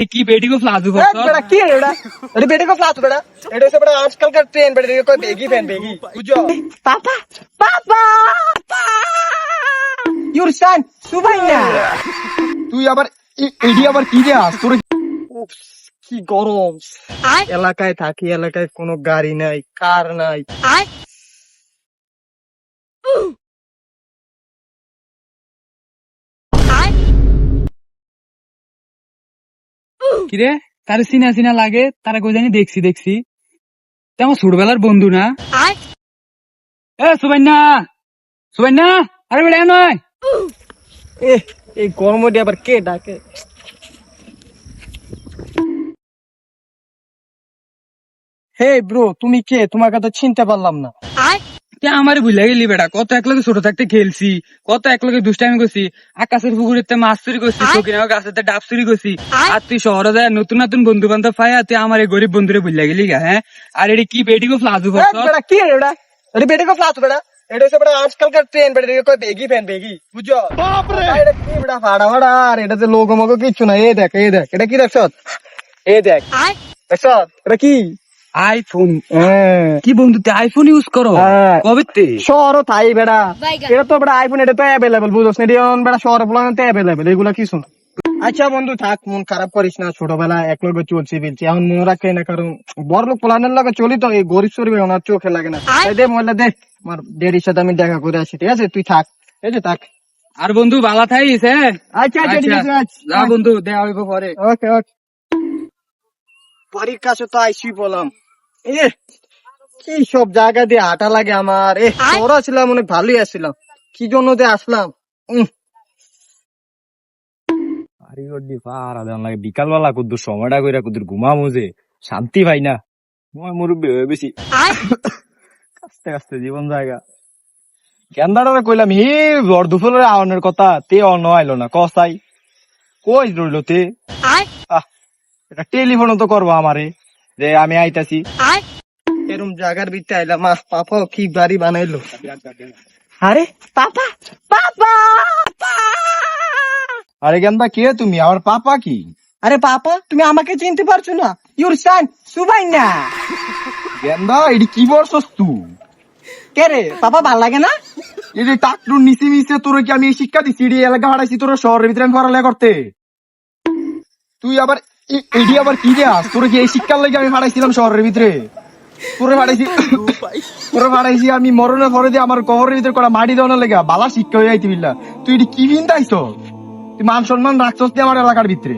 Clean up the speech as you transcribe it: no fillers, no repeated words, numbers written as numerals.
की बेटी को फ्लाजू बेटा की है बेटा अरे बेटे को फ्लास बेटा एडो से बड़ा आजकल का ट्रेन बेटे को बेगी फैन बेगी बुझो पापा पापा योर सन सुभाइना তুই আবার এডি আবার কি রে আস তোর কি গরম এলাকায় থাকি এলাকায় কোনো গাড়ি নাই কার নাই কিরে তার সিনা সিনা লাগে তারা কই জানি দেখছি তে আমার ছোটবেলার বন্ধু না এ সুবাইনা আরে বেটা নয় এ এই গরম দিয়ে আবার কে ডাকে হে ব্রো তুমি কে তোমাকে তো চিনতে পারলাম না আমার ভুলে গেলি বেটা কত একলগে ছোট থাকতে খেলছি কত একলগে দুষ্টামি করছি আকাশের পুকুরেতে মাছ চুরি করছি সকিনা গাছেতে ডাব চুরি করছি আর তুই শহরে যায় নতুন নতুন বন্ধু বান্ধব পাই তুই আমার এই গরিব বন্ধুরে ভুলে গেলি গা হ্যাঁ আর এটি কি বেটি को फ्लाजू बेटा की है बेटा अरे बेटे को फ्लास बेटा एडो से बड़ा आजकल का ट्रेन बेटे को बेगी फैन बेगी बुझो बाप रे এটা কি বেটা ফাড়া ফাড়া আর এটাতে লোগো মগো কিছু না এই দেখ এটা কি দেখছ এই দেখ দেখছ এটা কি আইফোন কি বন্ধু তুই আইফোন ইউজ করো কবে তে শহর তাই বেটা এটা তো বেটা আইফোন এটা তো অ্যাভেলেবল বুঝছ না এটা বেটা শহরে বলাতে অ্যাভেলেবল এগুলা কিছু না আচ্ছা বন্ধু থাক মন খারাপ করিস না ছোটবেলা এক লগে চলছি বলছি এখন মনে রাখে না কারণ বড় লোক প্লানের লগে চলি তো এই গরিব শরীর ওনার চোখে লাগে না দে মহিলা দেখ আমার ডেডির সাথে আমি দেখা করে আসি ঠিক আছে তুই থাক এই যে থাক আর বন্ধু ভালো থাইস হ্যাঁ আচ্ছা আচ্ছা ঠিক আছে যা বন্ধু দেখা হইব পরে ওকে ওকে বাড়ির কাছে তো আইসি বললাম এ কি সব জায়গা দিয়ে হাঁটা লাগে আমার তোরা ছিলাম অনেক ভালোই আসছিলাম কি জন্য যে আসলাম বিকাল বেলা কুদ্দুর সময়টা কইরা কুদ্দুর ঘুমামু যে শান্তি পাই না মই মুরব্বী হয়ে বেশি কাস্তে কাস্তে জীবন জায়গা কেন্দারে কইলাম হে বর দুপুরের আওয়ানোর কথা তে অন আইলো না কসাই কই রইল তে এটা টেলিফোন তো করবো আমারে যে আমি আইতাছি এরম জায়গার ভিতরে আইলাম পাপা কি বাড়ি বানাইলো আরে পাপা পাপা আরে গেন্দা কে তুমি আমার পাপা কি আরে পাপা তুমি আমাকে চিনতে পারছো না ইউর সান সুবাইনা গেন্দা এটি কি বলছস তুই কে রে পাপা ভাল লাগে না এই যে টাকটুর নিচে মিশে তোর কি আমি এই শিক্ষা দিচ্ছি এটি এলাকা হারাইছি তোর শহরের ভিতরে আমি পড়ালেখা করতে তুই আবার এটি আবার কি রে আস তোর কি এই শিক্ষার লাগে আমি হারাইছিলাম শহরের ভিতরে তোরে ভাড়াইছি আমি মরণে পরে দিয়ে আমার কবরের ভিতরে করা মাটি দেওয়ার লেগা বালা শিক্ষা হয়ে যাইতে বিল্লা তুই এটি কি বিন্দাইছ তুই মান সম্মান রাখছস আমার এলাকার ভিতরে